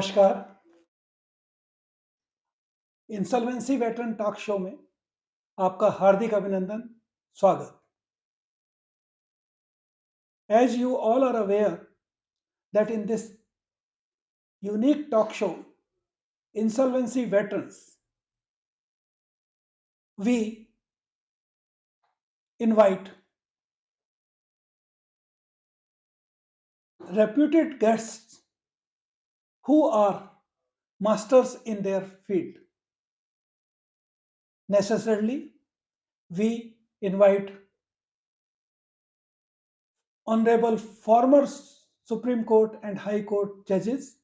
नमस्कार। Insolvency veteran talk show में आपका हार्दिक अभिनंदन, स्वागत। As you all are aware that in this unique talk show, Insolvency Veterans, we invite reputed guests who are masters in their field. Necessarily, we invite honorable former Supreme Court and High Court judges,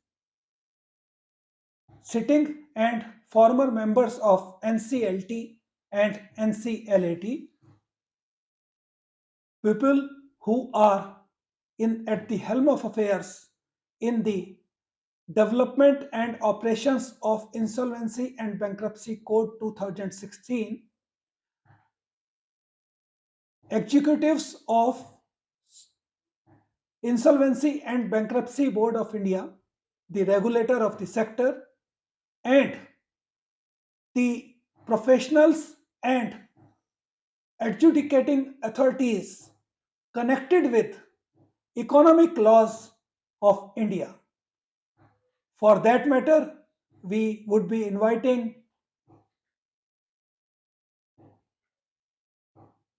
sitting and former members of NCLT and NCLT, people who are at the helm of affairs in the development and operations of Insolvency and Bankruptcy Code 2016, executives of Insolvency and Bankruptcy Board of India, the regulator of the sector, and the professionals and adjudicating authorities connected with economic laws of India. For that matter, we would be inviting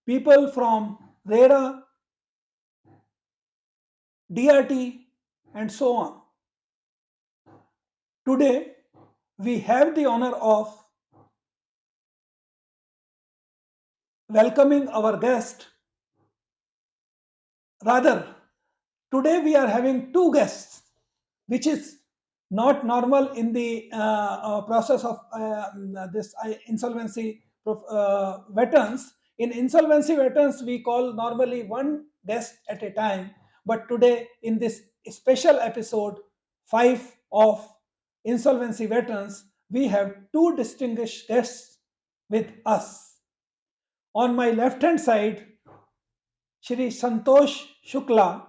people from RERA, DRT, and so on. Today, we have the honor of welcoming our guest. Rather, today we are having two guests, which is not normal in the process of this insolvency veterans. In insolvency veterans, we call normally one guest at a time, but today in this special episode 5 of insolvency veterans, we have two distinguished guests with us. On my left hand side, Shri Santosh Shukla.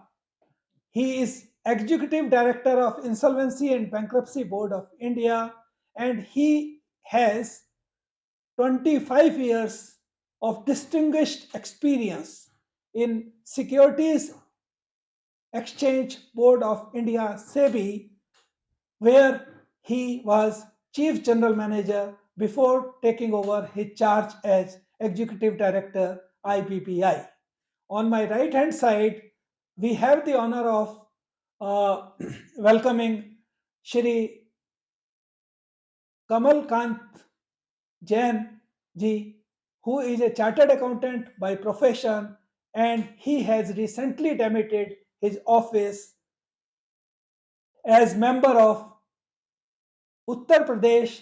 He is Executive Director of Insolvency and Bankruptcy Board of India, and he has 25 years of distinguished experience in Securities Exchange Board of India (SEBI), where he was Chief General Manager before taking over his charge as Executive Director IBBI. On my right hand side, we have the honor of welcoming Shri Kamal Kant Jain ji, who is a chartered accountant by profession, and he has recently demoted his office as member of Uttar Pradesh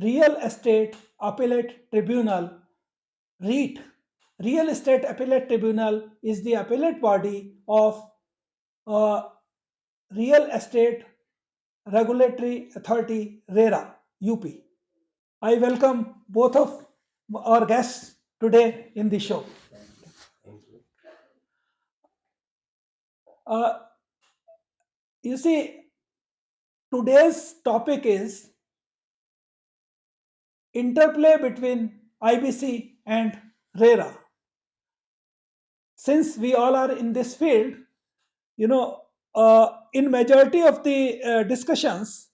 Real Estate Appellate Tribunal (REAT). Real Estate Appellate Tribunal is the appellate body of Real Estate Regulatory Authority (RERA) UP. I welcome both of our guests today in the show. You see, today's topic is interplay between IBC and RERA. Since we all are in this field, in majority of the discussions,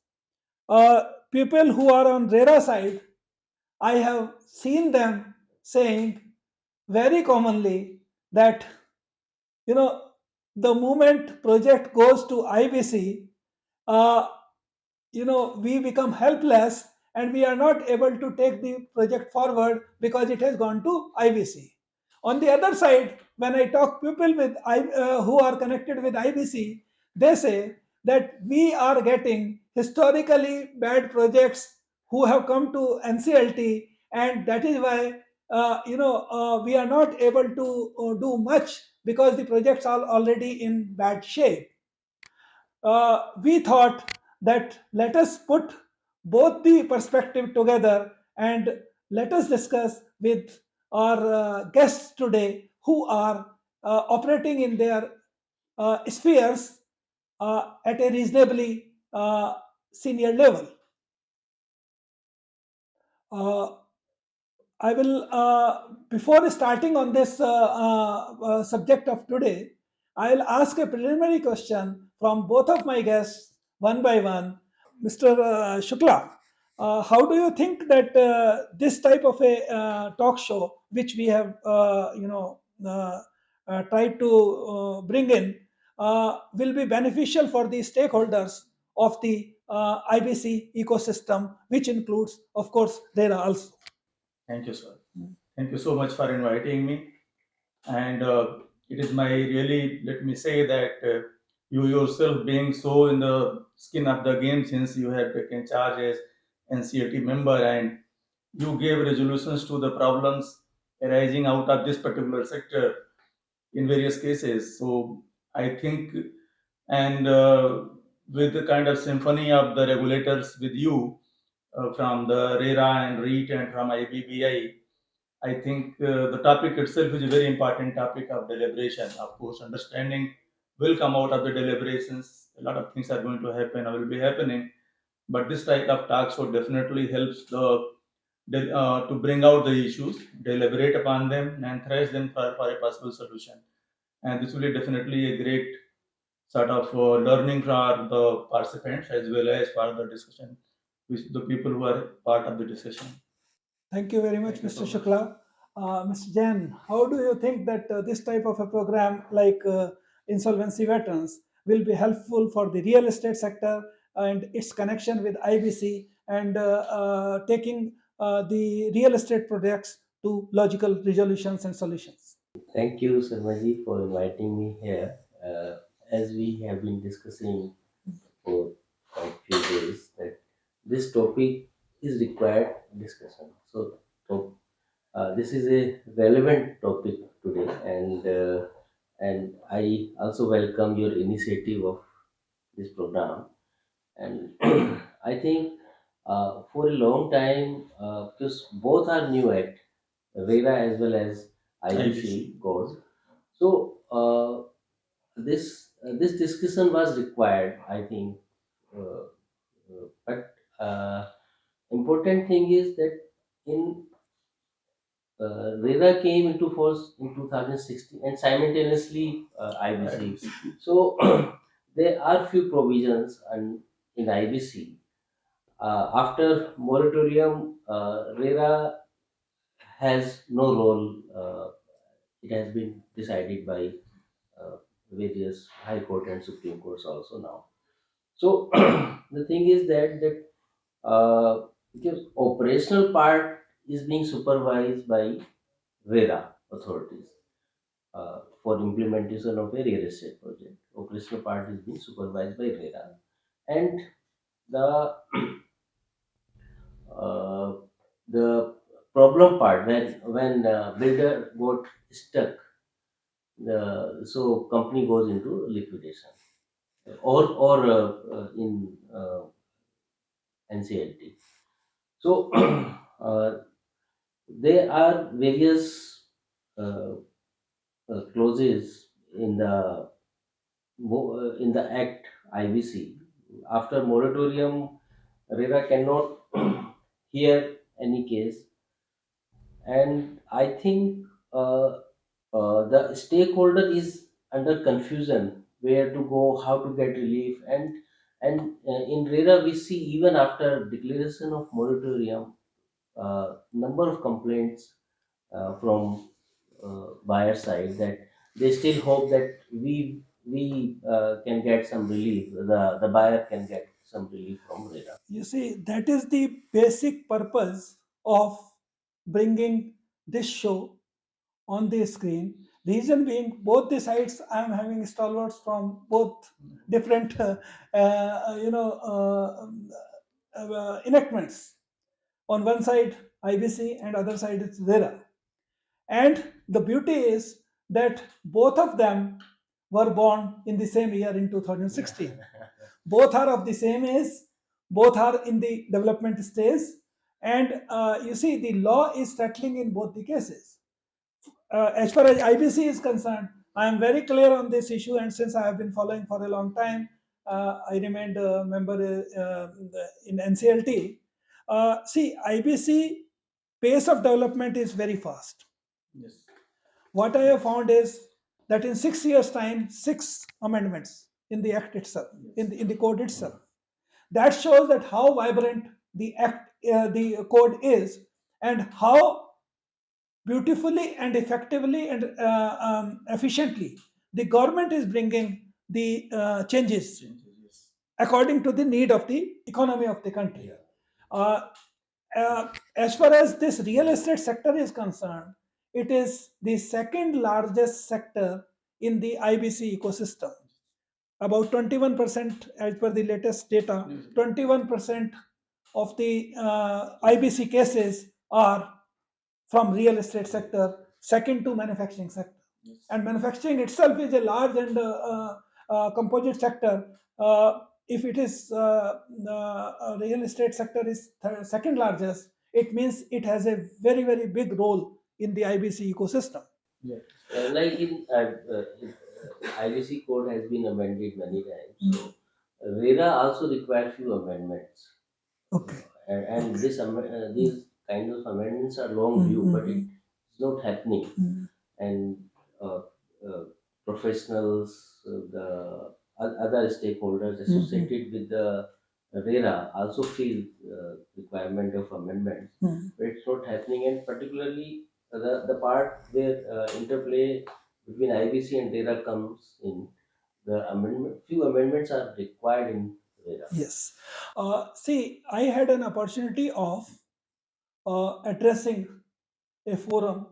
people who are on RERA side, I have seen them saying very commonly that the moment project goes to IBC, we become helpless and we are not able to take the project forward because it has gone to IBC. On the other side, when I talk people with who are connected with IBC, they say that we are getting historically bad projects who have come to NCLT, and that is why we are not able to do much because the projects are already in bad shape. We thought that let us put both the perspective together and let us discuss with our guests today who are operating in their spheres at a reasonably senior level. I will, before starting on this subject of today, I will ask a preliminary question from both of my guests one by one. Mr. Shukla, how do you think that this type of a talk show, which we have, tried to bring in, will be beneficial for the stakeholders of the IBC ecosystem, which includes, of course, RERA also? Thank you, sir. Thank you so much for inviting me. And it is my really, let me say that you yourself being so in the skin of the game since you have taken charge as NCLT member and you gave resolutions to the problems arising out of this particular sector in various cases. So I think, and with the kind of symphony of the regulators with you from the RERA and REAT and from IBBI, I think the topic itself is a very important topic of deliberation. Of course, understanding will come out of the deliberations. A lot of things are going to happen or will be happening. But this type of talk show definitely helps to bring out the issues, deliberate upon them, and thrash them for a possible solution. And this will be definitely a great sort of learning for the participants as well as for the discussion with the people who are part of the discussion. Thank you very much, Thank you Mr. so much. Shukla. Mr. Jain, how do you think that this type of a program like insolvency veterans will be helpful for the real estate sector and its connection with IBC and taking the real estate projects to logical resolutions and solutions? Thank you, Sharmaji, for inviting me here. As we have been discussing for quite few days, that this topic is required discussion. So, this is a relevant topic today, and I also welcome your initiative of this program. And I think for a long time, because both are new act, RERA as well as IBC IBC. codes. So this discussion was required, I think. But important thing is that in RERA came into force in 2016 and simultaneously IBC. So there are few provisions in IBC. After moratorium, RERA has no role. It has been decided by various high court and supreme courts also now. So the thing is that because operational part is being supervised by RERA authorities for implementation of a real estate project. Operational part is being supervised by RERA, and the uh, the problem part when builder got stuck, so company goes into liquidation or in NCLT. So there are various uh, clauses in the Act IBC. After moratorium, RERA cannot hear any case, and I think the stakeholder is under confusion where to go, how to get relief, and in RERA we see even after declaration of moratorium, number of complaints from buyer side that they still hope that we can get some relief. The buyer can get some relief from RERA. You see, that is the basic purpose of bringing this show on the screen. Reason being, both the sides I am having stalwarts from both different, enactments. On one side, IBC, and other side it's RERA. And the beauty is that both of them were born in the same year in 2016. Both are of the same age, both are in the development stage, and you see, the law is settling in both the cases. As far as IBC is concerned, I am very clear on this issue, and since I have been following for a long time, I remained a member in NCLT. See, IBC pace of development is very fast. Yes. What I have found is that in 6 years' time, 6 amendments in the act itself, in the code itself. That shows that how vibrant the act, the code is, and how beautifully and effectively and efficiently the government is bringing the changes Yes. according to the need of the economy of the country. Uh, as far as this real estate sector is concerned, it is the second largest sector in the IBC ecosystem. About 21%, as per the latest data, 21% of the IBC cases are from real estate sector, second to manufacturing sector. Yes. And manufacturing itself is a large and composite sector. If it is real estate sector is second largest, it means it has a very, very big role in the IBC ecosystem. Yeah. Like IBC code has been amended many times. So RERA also require few amendments. Okay. And these kind of amendments are long due, but it's not happening. And uh, uh, professionals, the other stakeholders associated with the RERA also feel requirement of amendments, but it's not happening. And particularly the part where interplay between IBC and RERA comes in, few amendments are required in RERA. Yes. See, I had an opportunity of addressing a forum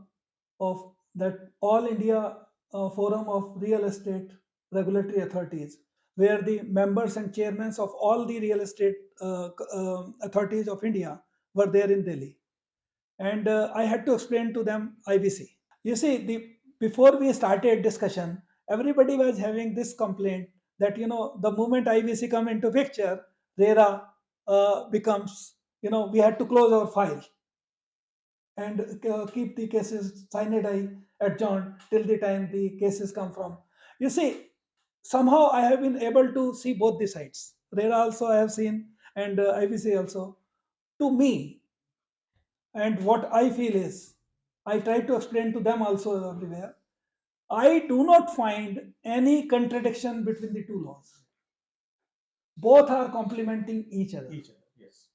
of that All India Forum of Real Estate Regulatory Authorities, where the members and chairmen of all the real estate authorities of India were there in Delhi. And I had to explain to them IBC. You see, before we started discussion, everybody was having this complaint that the moment IBC come into picture, RERA becomes, we had to close our file and keep the cases sine die adjourned till the time the cases come from. You see, somehow I have been able to see both the sides. RERA also I have seen, and IBC also. To me, and what I feel is, I try to explain to them also everywhere. I do not find any contradiction between the two laws. Both are complementing each other. Yes.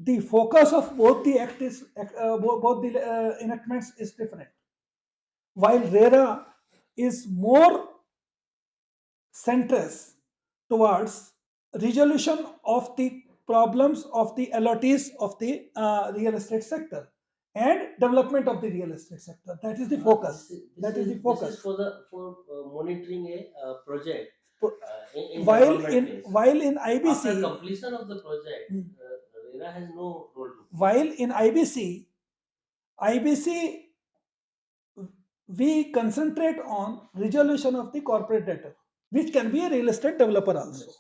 The focus of both the act is both the enactments is different. While RERA is more centers towards resolution of the problems of the allottees of the real estate sector and development of the real estate sector. That is the focus. That is the focus. This is for monitoring a project. In While development phase. while in IBC, After completion of the project, RERA has no role to play. while in IBC we concentrate on resolution of the corporate debtor, which can be a real estate developer also. Yes.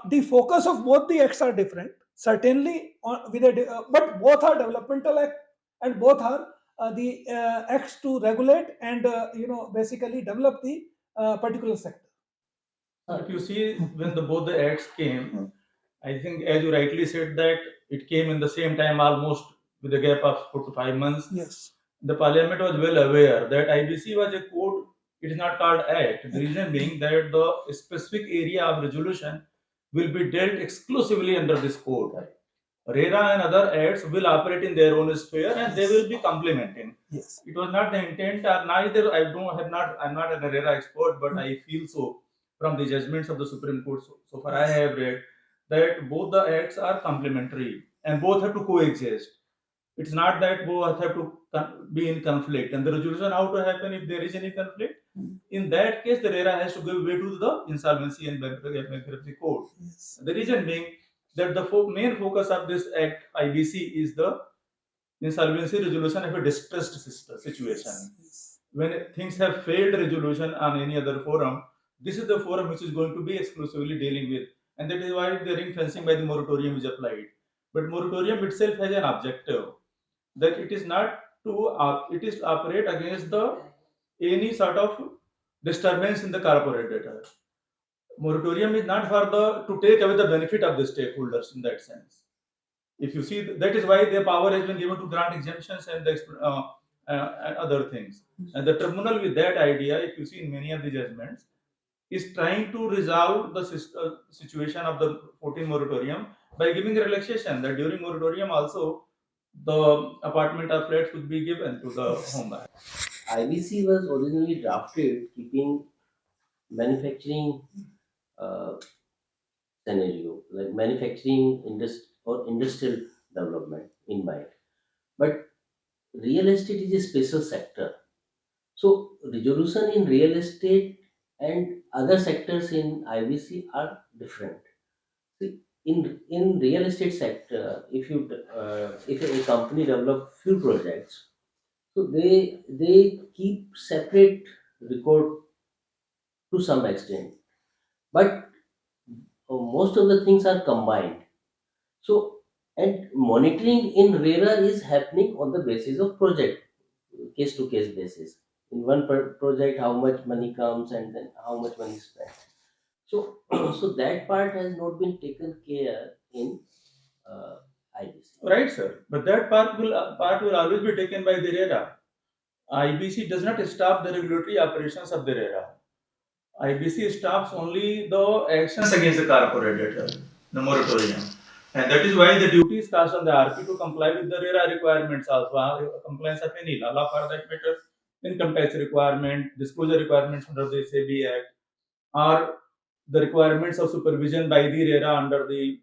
The focus of both the acts are different, certainly, but both are developmental act and both are the acts to regulate and basically develop the particular sector. If you see, when both the acts came, I think, as you rightly said, that it came in the same time, almost with a gap of 4 to 5 months. Yes. The Parliament was well aware that IBC was a code. It is not called act. The reason being that the specific area of resolution will be dealt exclusively under this code. RERA and other acts will operate in their own sphere, and they will be complementing. Yes. It was not the intent, or neither. I'm not a RERA expert, but I feel so from the judgments of the Supreme Court. So far, I have read that both the acts are complementary and both have to coexist. It's not that both have to be in conflict, and the resolution how to happen if there is any conflict. In that case, the RERA has to give way to the insolvency and bankruptcy code. Yes. The reason being that the main focus of this act IBC is the insolvency resolution of a distressed situation. Yes. When things have failed resolution on any other forum, this is the forum which is going to be exclusively dealing with, and that is why the ring fencing by the moratorium is applied. But moratorium itself has an objective that it is not it is to operate against the any sort of disturbance in the corporate data. Moratorium is not for to take away the benefit of the stakeholders in that sense. If you see, that is why their power has been given to grant exemptions and and other things. And the tribunal, with that idea, if you see in many of the judgments, is trying to resolve the situation of the 14 moratorium by giving a relaxation that during moratorium also the apartment or flats would be given to the home buyer. IBC was originally drafted keeping manufacturing uh, scenario, like manufacturing or industrial development in mind. But real estate is a special sector. So resolution in real estate and other sectors in IBC are different. See, in real estate sector, if a company develop few projects, so they keep separate record to some extent, but most of the things are combined. So, and monitoring in RERA is happening on the basis of project, case to case basis. In one project, how much money comes and then how much money is spent. So, so that part has not been taken care in IBC. Right, sir. But that part will always be taken by the RERA. IBC does not stop the regulatory operations of the RERA. IBC stops only the actions against the corporate debtor, the moratorium. And that is why the duty is cast on the RP to comply with the RERA requirements also, compliance of any law for that matter, income tax requirement, disclosure requirements under the SEBI Act, or the requirements of supervision by the RERA under the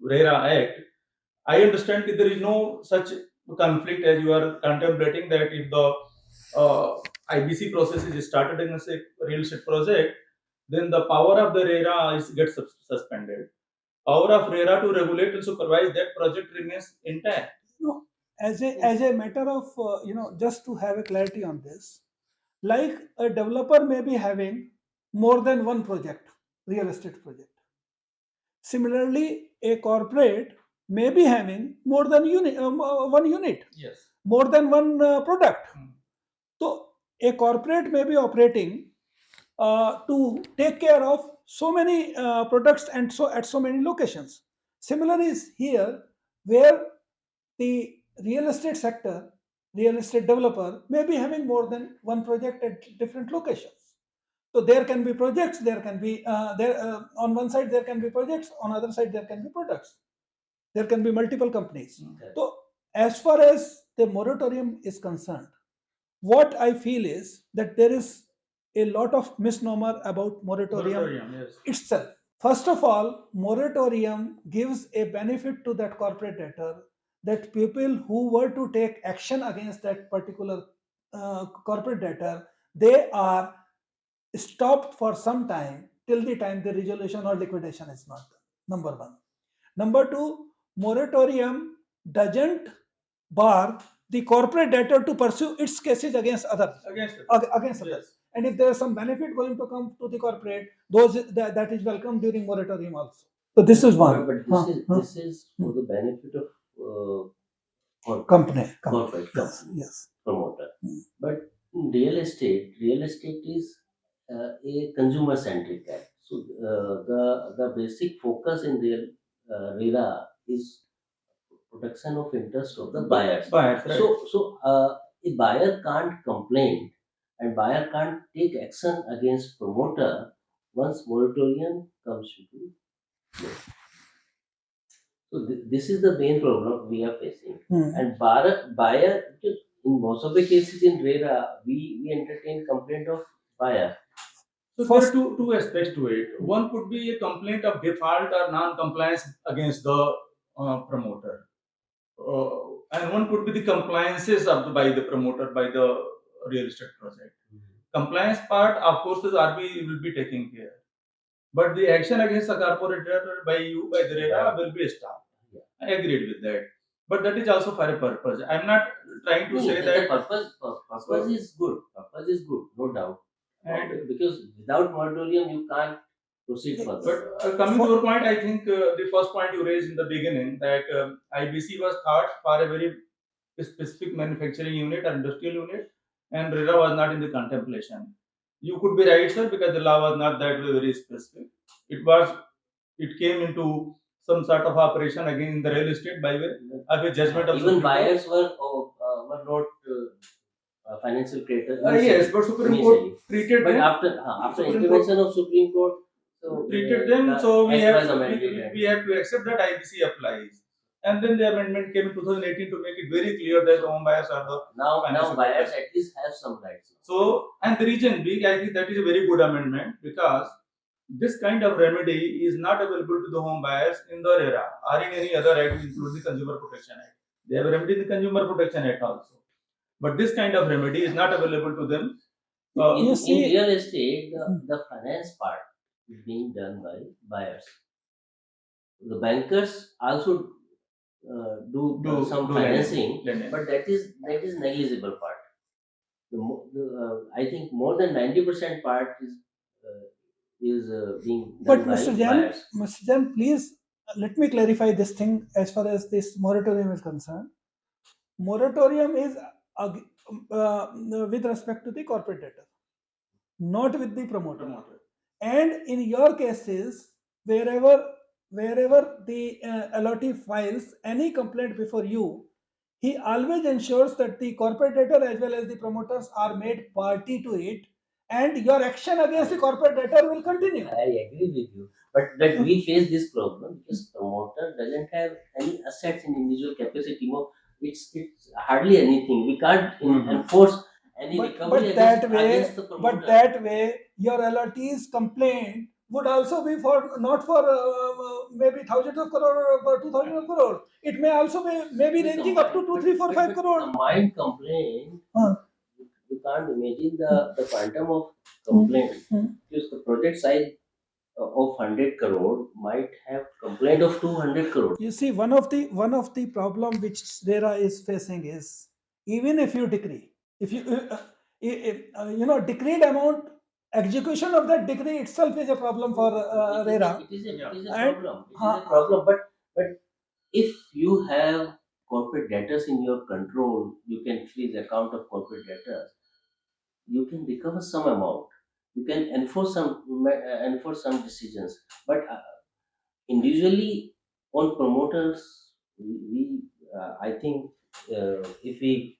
RERA Act. I understand that there is no such conflict as you are contemplating, that if the IBC process is started in a real estate project, then the power of the RERA gets suspended. Power of RERA to regulate and supervise that project remains intact. No, as a matter of just to have a clarity on this, like a developer may be having more than one project, real estate project. Similarly, a corporate may be having more than one unit, Yes. more than one product. So a corporate may be operating to take care of so many products and so at so many locations. Similar is here, where the real estate sector, real estate developer may be having more than one project at different locations. So there can be projects, there can be there on one side there can be projects, on other side there can be products. There can be multiple companies. Okay. So as far as the moratorium is concerned, what I feel is that there is a lot of misnomer about moratorium Yes. itself. First of all, moratorium gives a benefit to that corporate debtor, that people who were to take action against that particular corporate debtor, they are stopped for some time till the time the resolution or liquidation is not done. Number one. Number two, moratorium doesn't bar the corporate debtor to pursue its cases against others. Against others. And if there is some benefit going to come to the corporate, that is welcome during moratorium also. So this is one. But this is for the benefit of company. corporate Yes, company, yes. promoter. But in real estate is a consumer centric act. So the basic focus in RERA is protection of interest of the buyers. Buyers, right. So a buyer can't complain and buyer can't take action against promoter once moratorium comes into play. So this is the main problem we are facing. And buyer, because in most of the cases in RERA, we entertain complaint of buyer. So there are two aspects to it. One could be a complaint of default or non-compliance against the promoter, and one could be the compliances by the promoter by the real estate project. Compliance part, of course, the RB will be taking care, but the action against the corporate debtor by you, by the RERA, will be stopped. I agreed with that, but that is also for a purpose. I'm not trying to say that purpose is good. Purpose is good, no doubt. And because without moratorium, you can't proceed further. But coming to your point, I think the first point you raised in the beginning, that IBC was thought for a very specific manufacturing unit or industrial unit, and RERA was not in the contemplation. You could be right, sir, because the law was not that very specific. It came into some sort of operation again in the real estate by way of a judgment of Even Supreme Court. buyers were not financial creditors. Yes, but Supreme Court treated But them. after Supreme intervention of Supreme Court, so treated them. the So we act have was amended. we have to accept that IBC applies. And then the amendment came in 2018 to make it very clear that home buyers are the Now financial buyers creditors. at least have some rights. So, and the reason being, I think that is a very good amendment because this kind of remedy is not available to the home buyers in the RERA or in any other act, including the Consumer Protection Act. They have a remedy in the Consumer Protection Act also. But this kind of remedy is not available to them. In real estate, the finance part is being done by buyers. The bankers also do some financing, lending. but that is negligible part. I think more than 90% part is being done But by buyers. Mr. Jain, please let me clarify this thing as far as this moratorium is concerned. Moratorium is with respect to the corporate debtor, not with the promoter. And in your cases, wherever the LOT files any complaint before you, he always ensures that the corporate debtor as well as the promoters are made party to it, and your action against the corporate debtor will continue. I agree with you, but that we face this problem because promoter doesn't have any assets in individual capacity. It's hardly anything. We can't enforce any recovery against the promoter. But that way, your LRT's complaint would also be for not for maybe thousands of crore or 2,000 of crore. It may also be maybe ranging up to 2, 3, 4, 5 crore. Combined complaint. You can't imagine the quantum of complaint because the project size of 100 crore might have complaint of 200 crore. You see, one of the problem which RERA is facing is, even if you decree, if you decreed amount, execution of that decree itself is a problem for RERA. It is a problem. But if you have corporate debtors in your control, you can freeze account of corporate debtors. You can recover some amount. You can enforce some decisions. But individually on promoters, we I think if we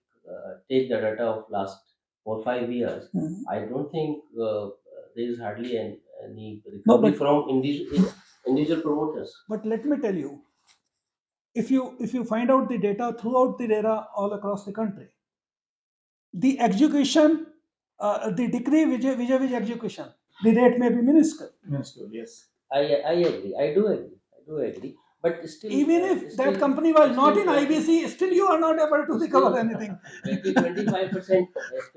take the data of last 4 or 5 years, I don't think there is hardly any recovery from individual promoters. But let me tell you, if you find out the data throughout the RERA all across the country, the execution, the decree vis-a-vis execution, the rate may be minuscule. Minuscule, yes. I agree. I do agree. But still, even if that company was not in IBC, still you are not able to recover anything. 20-25%,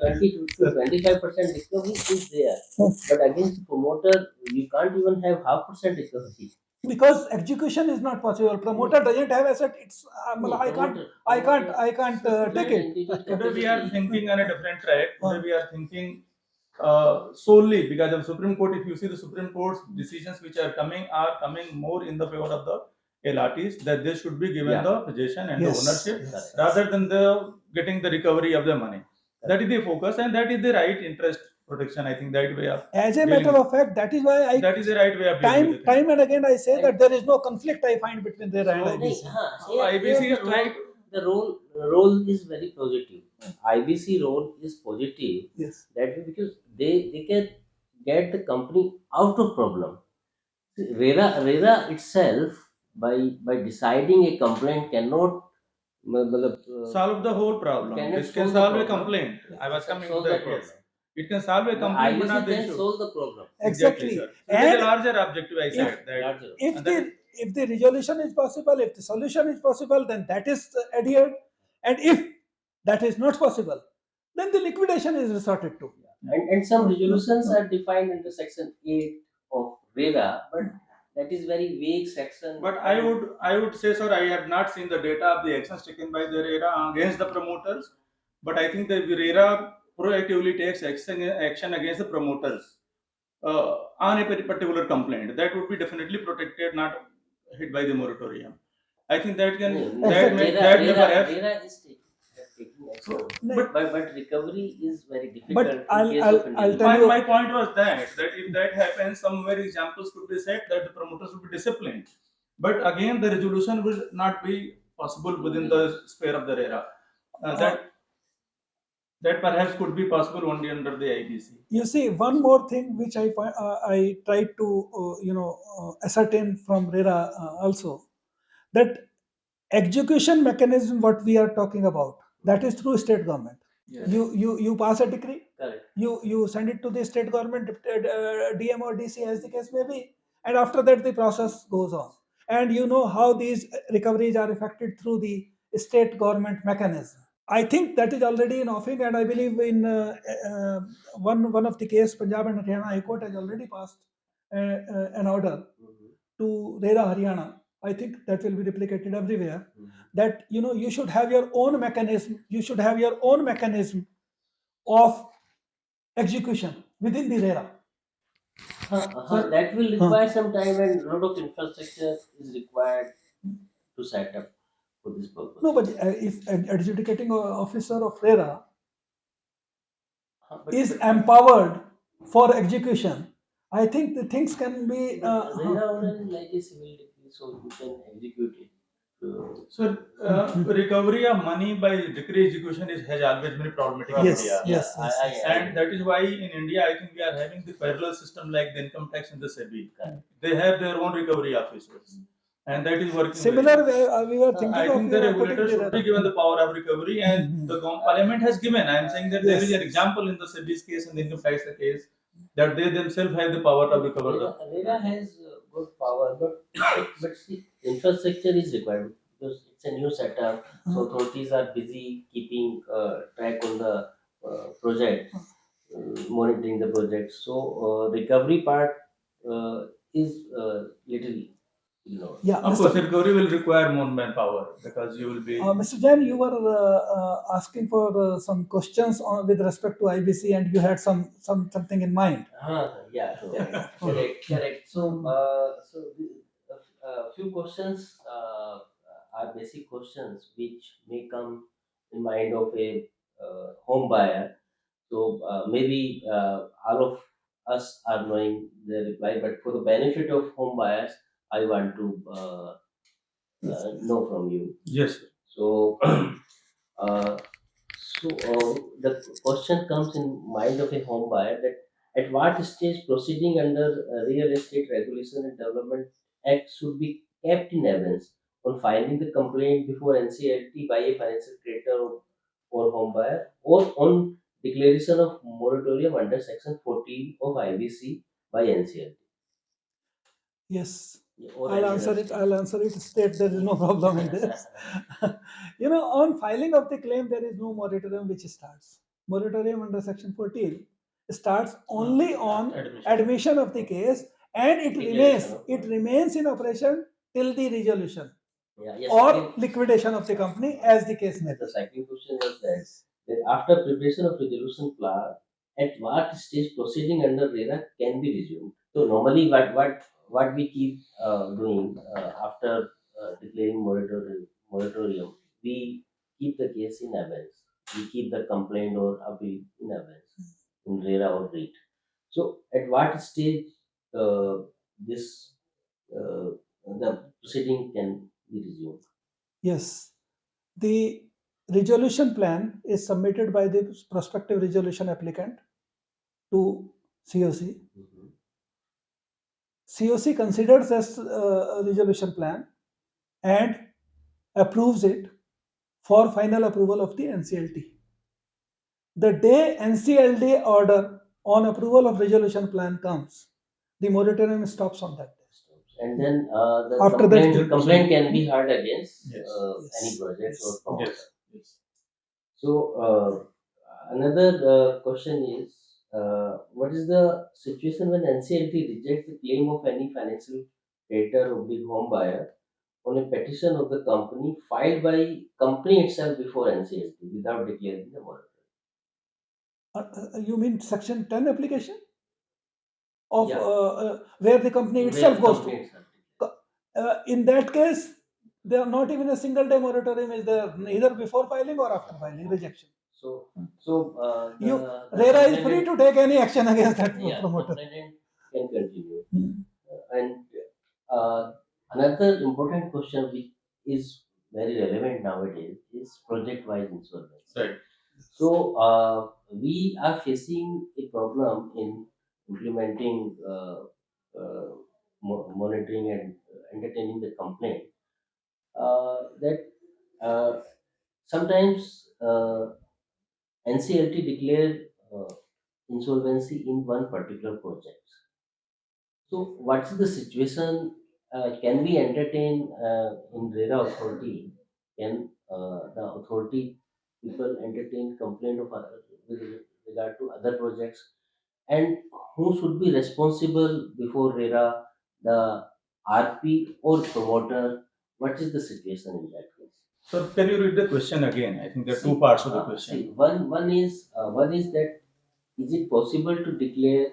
20 to 25% recovery is there. But against the promoter, you can't even have 0.5% recovery. Because execution is not possible. Promoter doesn't have asset. It's I can't take it. Today we are thinking on a different track. Today we are thinking solely because of Supreme Court. If you see the Supreme Court's decisions which are coming more in the favor of the LRTs, that they should be given the possession and the ownership rather than the getting the recovery of the money. That is the focus and that is the right interest protection. I think that way of as a matter of fact, that is why that is the right way of time and again I say that there is no conflict I find between RERA and IBC. IBC is trying. The role is very positive. IBC role is positive. Yes. That because they can get the company out of problem. RERA itself by deciding a complaint cannot solve the whole problem. This can solve a complaint. I was coming to that. Yes. It can solve a complaint, but not the issue. Solve the problem. Exactly. Sir. So it is a larger objective. I said that. If the resolution is possible, if the solution is possible, then that is adhered. And if that is not possible, then the liquidation is resorted to. And some resolutions are defined under Section 8 of RERA, but that is very vague section. But I would say, sir, I have not seen the data of the actions taken by the RERA against the promoters. But I think the RERA proactively takes action against the promoters on a particular complaint. That would be definitely protected, not hit by the moratorium. I think that can RERA is taking So, action. but But recovery is very difficult in I'll case I'll, of I'll individual. tell you. My point was that if that happens, somewhere examples could be set that the promoters will be disciplined. But again, the resolution will not be possible within the sphere of the RERA. That perhaps could be possible only under the IBC. You see, one more thing which I tried to ascertain from RERA also, that execution mechanism what we are talking about, that is through state government. Yes. You pass a decree, Correct. you send it to the state government, DM or DC as the case may be, and after that the process goes on. And you know how these recoveries are effected through the state government mechanism. I think that is already in offing, and I believe in one of the case, Punjab and Haryana High Court has already passed an order to RERA Haryana. I think that will be replicated everywhere. That you should have your own mechanism. You should have your own mechanism of execution within the RERA. That will require some time, and a lot of infrastructure is required to set up for this purpose. No, but if an adjudicating officer of RERA is empowered for execution, I think the things can be. RERA order is like a civil decree, so you can execute it. So, recovery of money by decree execution has always been problematic in Yes, India. yes, yes. And that is why in India, I think we are having the parallel system like the income tax and the SEBI. They have their own recovery officers, and that is working. Similar way, we were thinking I of think the regulator should be given the power of recovery, and the Parliament has given. I am saying that there is an example in the SEBI's case and the income tax case that they themselves have the power to recover the. RERA has good power, but see, infrastructure is required because it's a new setup. So authorities are busy keeping track on the project, monitoring the project. So recovery part is little. Yeah, Of course, recovery will require more manpower because you will be. Mr. Jain, you were asking for some questions with respect to IBC, and you had something in mind. Yeah, correct. So, few questions are basic questions which may come in mind of a home buyer. So maybe all of us are knowing the reply, but for the benefit of home buyers, I want to know from you. Yes. So, the question comes in mind of a home buyer that at what stage proceeding under Real Estate Regulation and Development Act should be kept in abeyance on filing the complaint before NCLT by a financial creditor or home buyer, or on declaration of moratorium under Section 14 of IBC by NCLT. Yes. Or I'll any answer other it. state. I'll answer it straight. There is no problem in this. On filing of the claim, there is no moratorium which starts. Moratorium under Section 14 starts only on admission of the case, and it remains in operation till the resolution or liquidation of the company, as the case may be. The second question was that after preparation of resolution plan, at what stage proceeding under RERA can be resumed? So normally, what we keep doing after declaring moratorium, we keep the case in abeyance. We keep the complaint or appeal in abeyance in RERA or REAT. So at what stage this the proceeding can be resumed? Yes. The resolution plan is submitted by the prospective resolution applicant to COC. COC considers this resolution plan and approves it for final approval of the NCLT. The day NCLT order on approval of resolution plan comes, the moratorium stops on that day. And then the After that, complaint can be heard against Yes. any project or promoter. Yes. So another question is, what is the situation when NCLT rejects the claim of any financial creditor or big home buyer on a petition of the company filed by company itself before NCLT without declaring the moratorium? You mean Section 10 application of Yeah. where the company itself goes to? In that case, There are not even a single day moratorium is there, either before filing or after filing, rejection. So, RERA the is free to take any action against that promoter. complainant can continue. Hmm. And another important question which is very relevant nowadays is project-wise insolvency. Right. So we are facing a problem in implementing monitoring and entertaining the complaint. That sometimes NCLT declare insolvency in one particular project. So what's the situation? Can we entertain in RERA authority? Can the authority people entertain complaint of with regard to other projects? And who should be responsible before RERA, the RP or promoter? What is the situation in that case? So can you read the question again? I think there are two parts of the question. One is that is it possible to declare?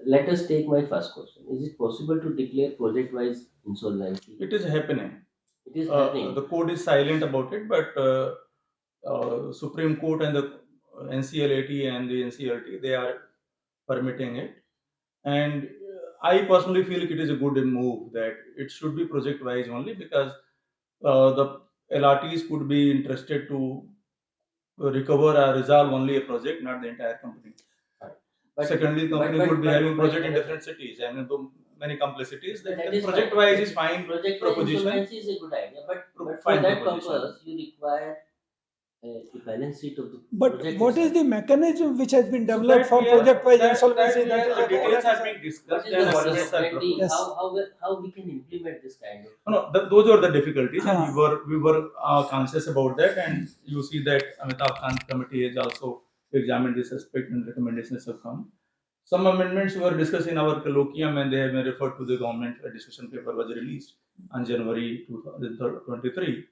Let us take my first question. Is it possible to declare project-wise insolvency? It is happening. It is happening. The code is silent about it, but Supreme Court and the NCLT and the NCLT, they are permitting it. And I personally feel it is a good move that it should be project wise only, because the LRTs could be interested to recover or resolve only a project, not the entire company. Secondly, the company could be having project in different cities. I mean, many complexities. That project wise is fine. Project proposition. insolvency is a good idea, but for Fine that proposition. purpose, you require a balance sheet of the But project what is itself. the mechanism which has been So developed that for we are- project-wise that- insolvency? that we are- the details are being What discussed is and the estimates are strategy? proposed. Yes. How we can implement this kind of? No, those are the difficulties, Huh. and we were conscious about that. And you see that Amitabh Kant committee has also examined this aspect, and recommendations have come. Some amendments were discussed in our colloquium, and they have been referred to the government. A discussion paper was released on January 2023.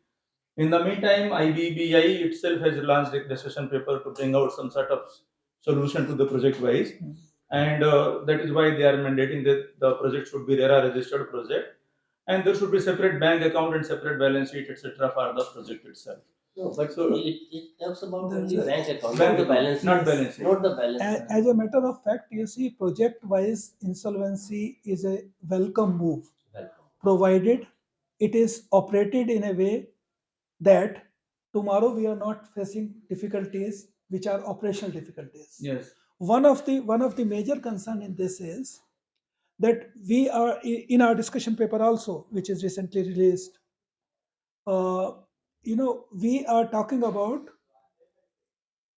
In the meantime, IBBI itself has launched a discussion paper to bring out some sort of solution to the project wise, and that is why they are mandating that the project should be RERA registered project, and there should be separate bank account and separate balance sheet, etc., for the project itself. No, but So- it talks about There's only a- bank account, Bank not the account, balance, not sheet. balance sheet. Not the balance. sheet. As a matter of fact, you see, project-wise insolvency is a welcome move, Welcome. provided it is operated in a way that tomorrow we are not facing difficulties which are operational difficulties. Yes. One of the major concern in this is that we are in our discussion paper also, which is recently released. We are talking about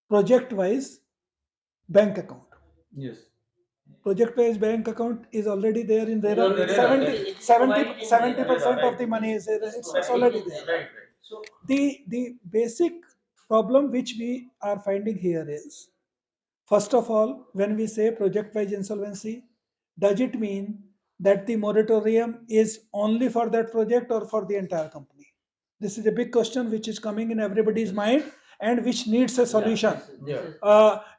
project-wise bank account. Yes. Project-wise bank account is already there in It's RERA. already there. 70% of the money is there. It's already there. Right. So The basic problem which we are finding here is, first of all, when we say project-wise insolvency, does it mean that the moratorium is only for that project or for the entire company? This is a big question which is coming in everybody's mind and which needs a solution.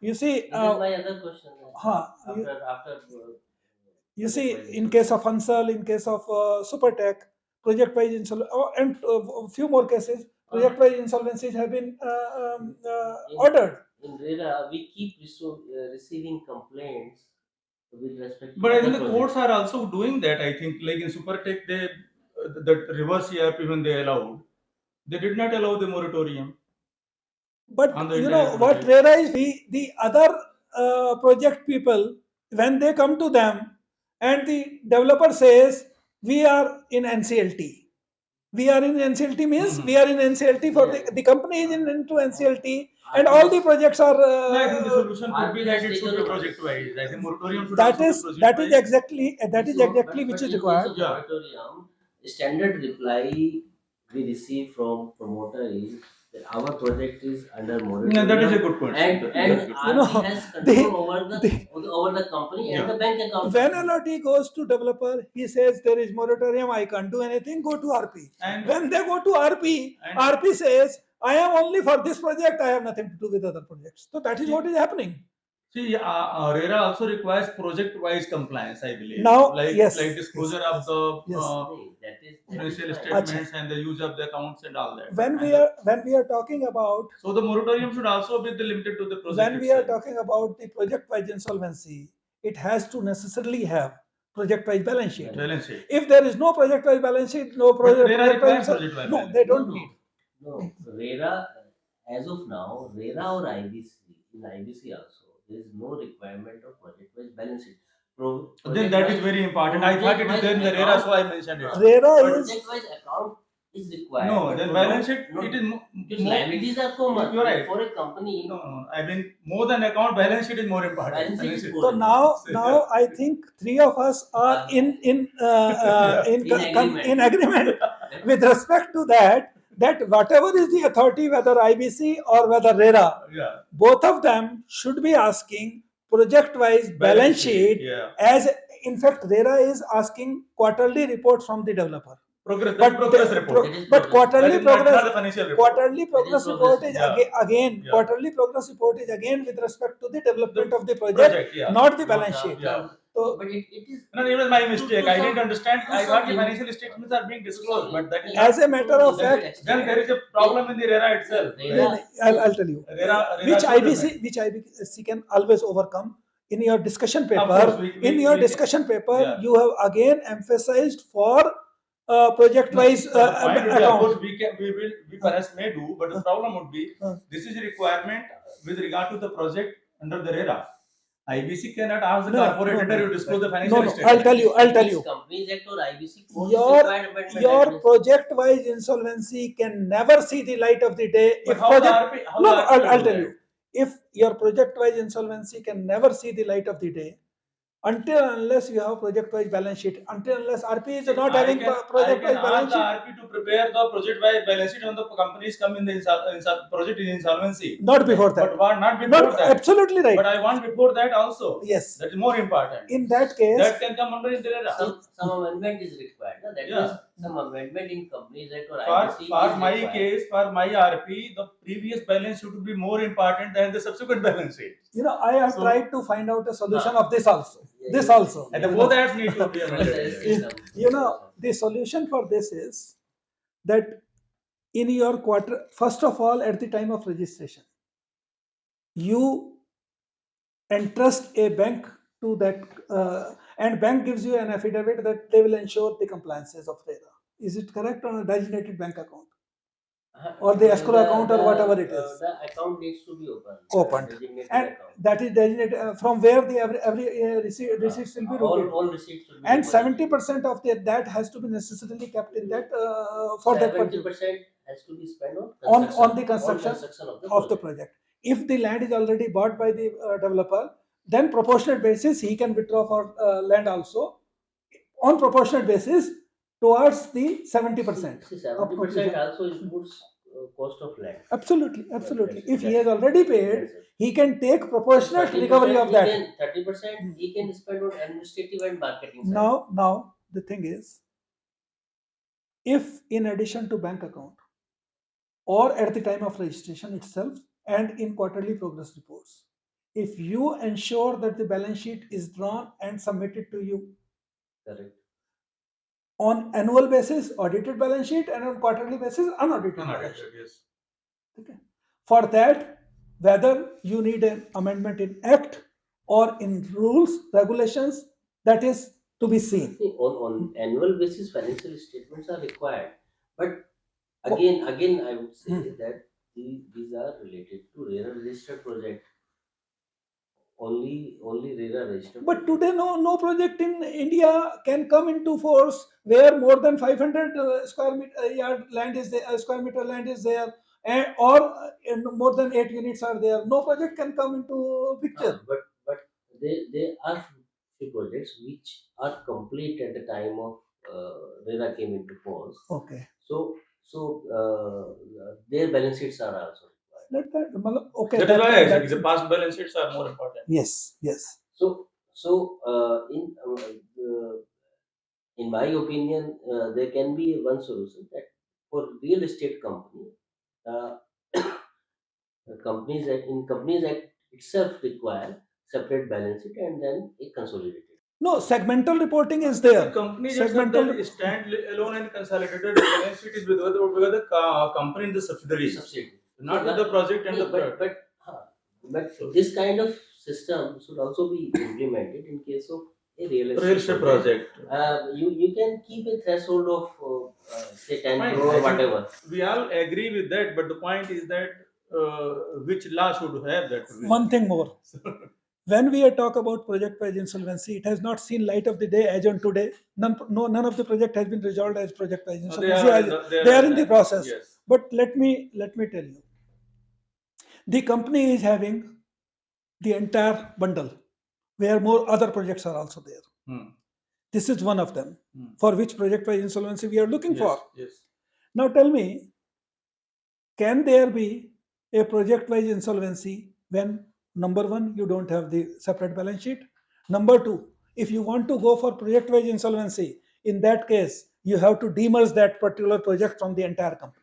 You see, this is my other question. After you see, in case of Hansal, in case of Supertech, project-wise insolvency, and a few more cases, project-wise insolvencies have been ordered. in RERA, we keep receiving complaints with respect to But I other think the projects. courts are also doing that. I think, like in Supertech, they that reverse ERP when they allowed, they did not allow the moratorium. But On the you entire know what project. RERA is, the other project people, when they come to them and the developer says, we are in NCLT. We are in NCLT means we are in NCLT for the company is into NCLT and all the projects are. I think the solution could be that it should be project wise. I think moratorium should That also is be project that wise. is exactly which is required. In moratorium, standard reply we receive from promoter is that our project is under moratorium. Yeah, that is a good point. And You know, RP has control over the company and Yeah. the bank account. When LRT goes to developer, he says there is moratorium, I can't do anything, go to RP. And When they go to RP, RP says, I am only for this project, I have nothing to do with other projects. So that is what is happening. See, RERA also requires project-wise compliance, I believe. Now, like yes, disclosure yes, of the yes. That is financial fine. statements and the use of the accounts and all that. When we are talking about, So the moratorium should also be limited to the project when we are itself. talking about the project-wise insolvency, it has to necessarily have project-wise balance sheet. Balance sheet. If there is no project-wise balance sheet, no But RERA project-wise requires insol- project-wise no, balance they sheet. don't No, need. no. RERA, as of now, RERA or IBC, in IBC also, there is no requirement of project-wise balance sheet. Then that is very important. I thought it is there in the RERA, so I mentioned it. RERA is Project-wise account is required. No, but then no- balance sheet, no- it is because liabilities are common. You're right. For a company, No, no, I mean, more than account, balance sheet is more important. balance sheet is so more now I think three of us are in In agreement. agreement with respect to that whatever is the authority, whether IBC or whether RERA, Yeah. both of them should be asking project-wise balance sheet. Yeah. As in fact, RERA is asking quarterly report from the developer. Progress, But progress the- report. That is But progress. quarterly That is not progress, the financial report. quarterly progress That is report progress, is yeah. again Yeah. quarterly progress report is again with respect to the development of the project, Project, yeah. not the Not balance sheet. Yeah. So But it is. No, it was my mistake. I didn't understand. to I some thought the limit- financial statements are being disclosed, but that is as not. a matter of fact, Then there is a problem in the RERA itself. RERA- I'll tell you RERA which should IBC can always overcome. In your discussion paper, course, we discussion paper, yeah. you have again emphasized for project-wise The point would be, of account. course, we perhaps may do, but the problem would be this is a requirement with regard to the project under the RERA. IBC cannot ask the corporate tender to disclose the financial statement. I'll tell you. Companies Act or IBC Your project-wise insolvency can never see the light of the day. But If how project, the RP, how no, the no, RP I'll will tell do you. If your project-wise insolvency can never see the light of the day until unless you have project-wise balance sheet, until unless RP is not having project-wise balance the sheet, RP to prepare the project-wise balance sheet when the companies come in the project in insolvency. not before that. But not before that. Absolutely right. But I want before that also. Yes. That is more important. In that case, That can come under the RERA. Some amendment is required. No? That Yeah. means some amendment in Companies Act or IBC For is my required. case, for my RP, the previous balance should be more important than the subsequent balance sheet. I have tried to find out a solution of this also. And the both acts need to be amended. The solution for this is that in your quarter, first of all, at the time of registration, you entrust a bank to that, and bank gives you an affidavit that they will ensure the compliances of RERA. Is it correct? On a designated bank account or the escrow account or whatever it is? The account needs to be Opened. Designated And account. that is designated from where the every receipts will be routed. All receipts will be And deposited. 70% of that has to be necessarily kept in that for that purpose 70% has to be spent on the construction of the project. If the land is already bought by the developer, then proportionate basis he can withdraw for land also on proportionate basis towards the 70%. 70% also includes cost of land. Absolutely. If he has already paid, he can take proportionate 30% recovery of that. 30% he can spend on administrative and marketing side. Now the thing is, if in addition to bank account or at the time of registration itself and in quarterly progress reports, if you ensure that the balance sheet is drawn and submitted to you Correct. on annual basis, audited balance sheet, and on quarterly basis, unaudited balance sheet. Yes. Okay. For that, whether you need an amendment in act or in rules, regulations, that is to be seen. See, on annual basis, financial statements are required, but again, I would say that these are related to RERA registered project. Only RERA registered. But today, no project in India can come into force where more than 500 square meter yard land is there, square meter land is there, or more than 8 units are there. No project can come into picture. But there are few projects which are complete at the time of RERA came into force. Okay. So their balance sheets are also required. Okay. That is why I said the past balance sheets are more important. Yes. So in my opinion, there can be one solution that for real estate company, Companies Act itself require separate balance sheet and then a consolidated. No, segmental reporting is The there. company just Segmental that stand alone and consolidated balance sheet is with the company in the subsidiaries, Subsidiary. not So with the project and yeah, the but product. but this kind of system should also be implemented in case of a real Real estate estate project. You can keep a threshold of say 10 Fine, crore I or think whatever. we all agree with that, but the point is that which law should have that provision? One thing more. When we talk about project-wise insolvency, it has not seen light of the day as on today. None of the project has been resolved as project-wise They insolvency. are They are in the process. Yes. But let me tell you, the company is having the entire bundle, where more other projects are also there. Hmm. This is one of them, Hmm. for which project-wise insolvency we are looking Yes. for. Yes. Now tell me, can there be a project-wise insolvency when, number one, you don't have the separate balance sheet? Number two, if you want to go for project-wise insolvency, in that case, you have to demerge that particular project from the entire company.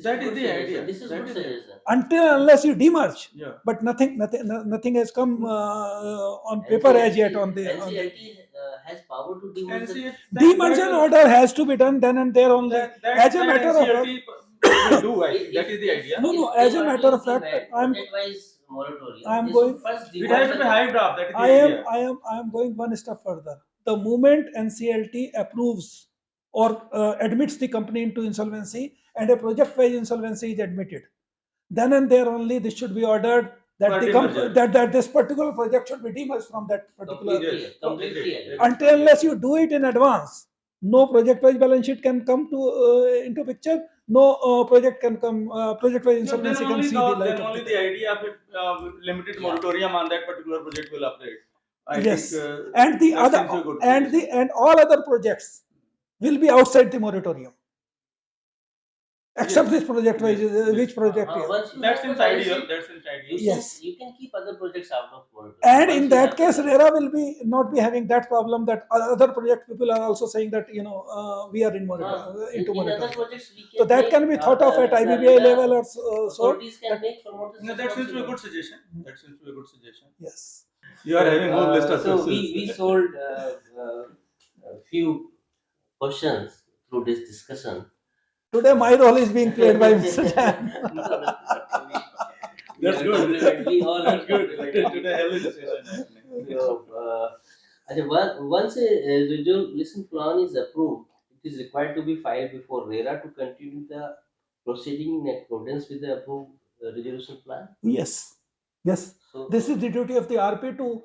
That is the idea. This is That good is the- suggestion. Until unless you demerge, Yeah. but nothing has come on paper as yet on the NCLT has power to demerge the NCLT demersion order has to be done then and there only. As a matter of fact, NCLT will do. I think that is the idea. No, as a matter of fact, I'm project-wise moratorium. I'm they going- should first It demerge has to the be company. hyped up. That is the I idea. am going one step further. The moment NCLT approves or admits the company into insolvency and a project-wise insolvency is admitted, then and there only this should be ordered that For the demerger. that this particular project should be demerged from that particular. Completely, completely agree. Until unless you do it in advance, no project-wise balance sheet can come to into picture. No project can come. Project-wise Then insolvency can only see the light then of only the the day. idea of it, limited Yeah. moratorium on that particular project will operate. I Yes, think and the that other seems a good and the suggestion. and all other projects will be outside the moratorium, except Yes. this project wise. Yes. Which project is? Once you That have seems the balance ideal. sheet, That seems ideal. Yes. you can keep other projects out of moratorium. And Once in you that have the case, balance RERA will be not be having that problem that other project people are also saying that we are in sheet. into In other moratorium. projects, we can So that make, can be thought of at the IBBI RERA level or so. authorities can that- make promoters No, that seems to be a responsible. good suggestion. That seems to be a good suggestion. Yes. You are having whole list of So questions. we sold a few questions through this discussion. Today my role is being played by Mr. Jain. That's good. We all That's are good. complimenting. Today healthy discussion happening. So, once a resolution plan is approved, it is required to be filed before RERA to continue the proceeding in accordance with the approved resolution plan. Yes. Yes. So This is the duty of the RP to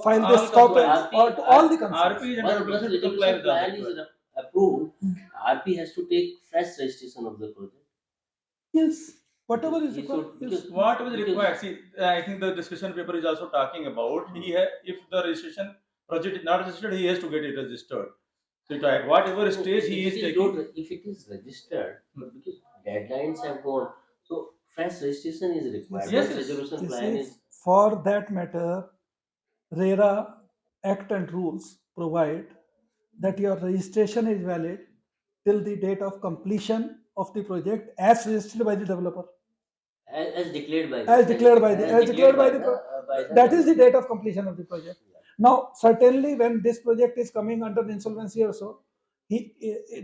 file All this copy compliance. or to all the RP concerns. is once under obligation to comply resolution with all plan the is approved, RP has to take fresh registration of the project. Yes. Whatever is He required. should- Yes. What was because- required? See, I think the discussion paper is also talking about if the registration project is not registered, he has to get it registered. So at whatever stage he is taking. If it is registered, but because deadlines have gone, so fresh registration is required. Yes, Once yes. resolution You plan see, is for that matter, RERA Act and rules provide that your registration is valid till the date of completion of the project as registered by the developer. as declared by As declared by the that is the developer. date of completion of the project. Now, certainly, when this project is coming under the insolvency or so,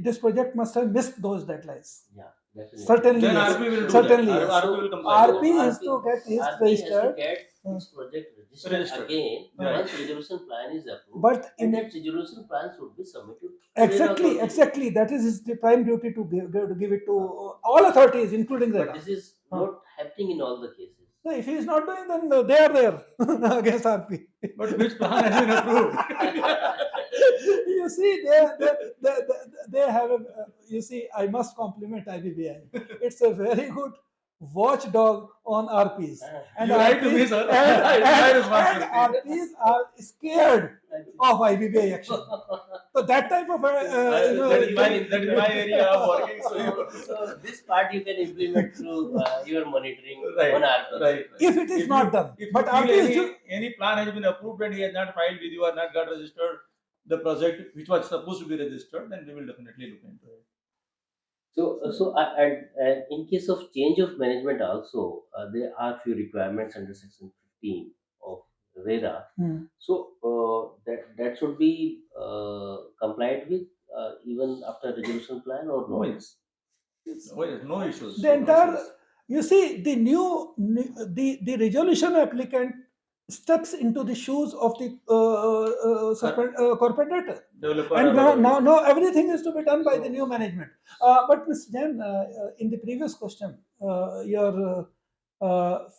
this project must have missed those deadlines. Yeah, definitely. Certainly, Then yes. RP will do Certainly, that. yes. RP will comply. RP is to get his RP has to registered. get its project registered, Registered. again Right. once resolution plan is approved. But And in that resolution plan should be submitted to RERA exactly, authority. exactly, that is his prime duty to give it to all authorities, including But RERA. this is not happening in all the cases. So if he is not doing, then they are there against RP. But which plan has been approved? You see, they have a. You see, I must compliment IBBI. It's a very good watchdog on RPs. And You write to me, sir. It's my responsibility. and RPs are scared of IBBI action. So that type of that is my area of working. So this part you can implement through your monitoring Right, on RP. right. if it is If not you- done. If But you RP feel is any plan has been approved and he has not filed with you or not got registered, the project which was supposed to be registered, then we will definitely look into it. And in case of change of management also, there are few requirements under section 15 of RERA. Hmm. So that should be complied with even after resolution plan or Oh, no? yes. Oh, yes. No issues. The No entire, issues. you see, the resolution applicant steps into the shoes of the corporate debtor. Developer And or now, whatever. now everything is to be done by the So- new management. But Mr. Jain, in the previous question, your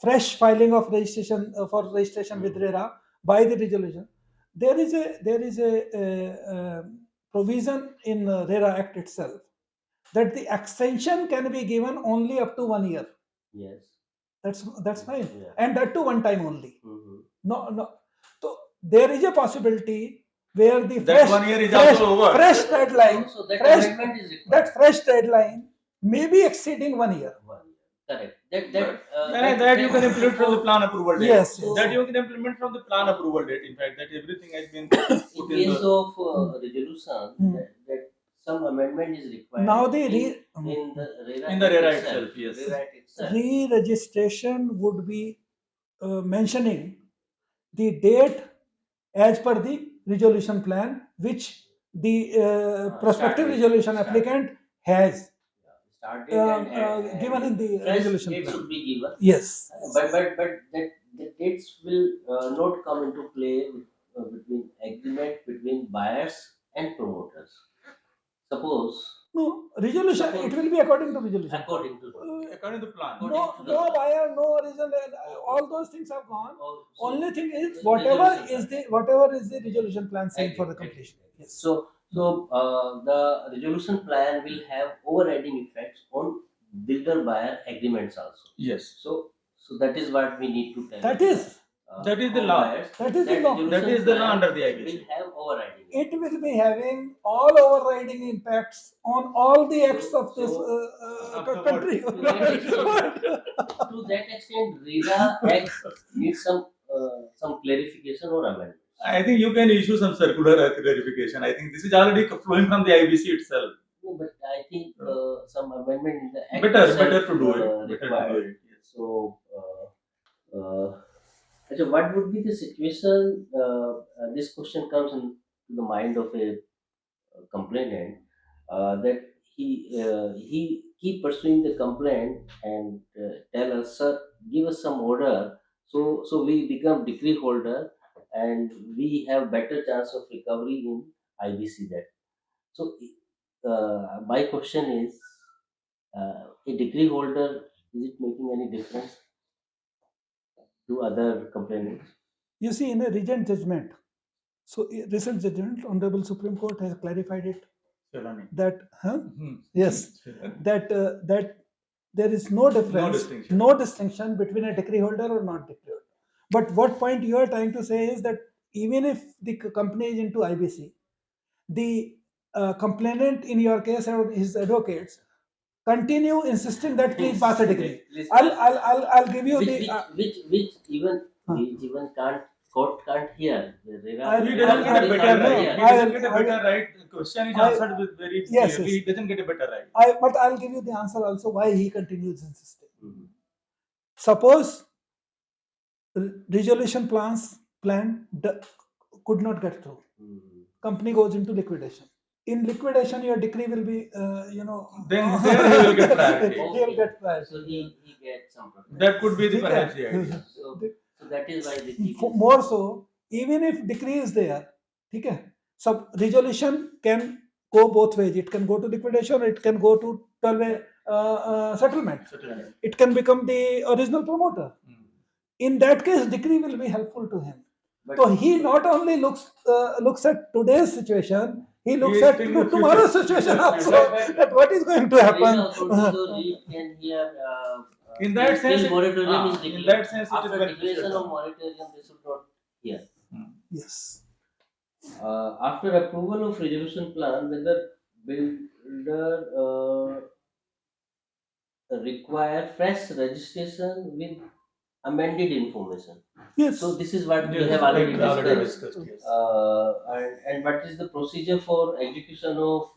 fresh filing of registration for registration with RERA by the resolution, there is a provision in RERA Act itself that the extension can be given only up to 1 year. Yes. That's fine, Yeah. and that too one time only. Mhm. No. So there is a possibility where the That 1 year is also over. fresh deadline, So that fresh, amendment is required. that fresh deadline may be exceeding 1 year. 1 year. Correct. That That you can implement from the plan approval date. Yes, That you can implement from the plan approval date. In fact, that everything has been In put in case the. of resolution, that some amendment is required. Now the in the RERA In the RERA Act itself, yes. RERA Act itself. re-registration would be mentioning the date as per the resolution plan which the prospective Start date. resolution Start applicant has Start date and given in the fresh resolution date plan. should be given. Yes. But that the dates will not come into play between agreement between buyers and promoters. Suppose No, resolution, it will be according to resolution. according to According to the plan. According No, to the no plan. buyer, no reason, all those things have gone. So Only thing is the whatever resolution is the resolution plan saying for the Agree, completion. Yes. So the resolution plan will have overriding effects on builder buyer agreements also. Yes. So that is what we need to tell. That is That is the law. buyers, That is the law. resolution That is the law plan under the IBC. will have overriding. it will be having all overriding impacts on all the acts of this Of the country. To that extent, RERA Act needs some clarification or amendment. I think you can issue some circular clarification. I think this is already flowing from the IBC itself. No, but I think some amendment in the act Better itself, to do it. Better to required. do it. Yes. So, Ajay, what would be the situation? This question comes into the mind of a complainant that he keep pursuing the complaint and tell us, sir, give us some order, so we become decree holder and we have better chance of recovery in IBC debt. So, my question is, a decree holder, is it making any difference to other complainants? You see, in a recent judgment, so a recent judgment, Honorable Supreme Court has clarified it Shalani. that, Hmm. yes, that there is no difference, distinction. no distinction between a decree holder or not decree holder. But what point you are trying to say is that even if the company is into IBC, the complainant in your case or his advocates continue insisting that please pass a decree. Please I'll give you which, the. which even court can't hear. I'll- He doesn't get a better right. He doesn't get a I'll- better right. The question is I- answered with very Yes, clearly. yes. He doesn't get a better right. But I'll give you the answer also why he continues insisting. Mhm. Suppose resolution plan could not get through. Mhm. Company goes into liquidation. In liquidation, your decree will be, Then there he will get priority. He will get priority. So he gets some protection. That could be the Okay. perhaps the idea. So that is why the key is- More so, even if decree is there, okay, so resolution can go both ways. It can go to liquidation, it can go to 12-way settlement. Certainly. It can become the original promoter. Hmm. In that case, decree will be helpful to him. But- So he not only looks at today's situation, he looks He at still looks tomorrow's future. situation also. But- That what is going to RERA happen. also can hear. In that sense, till moratorium is in declared. that sense, it is After beneficial. declaration of moratorium, they should not hear. Yes. After approval of resolution plan, whether builder require fresh registration with amended information. Yes. So this is what we Yes, have already discussed. discussed, yes. And what is the procedure for execution of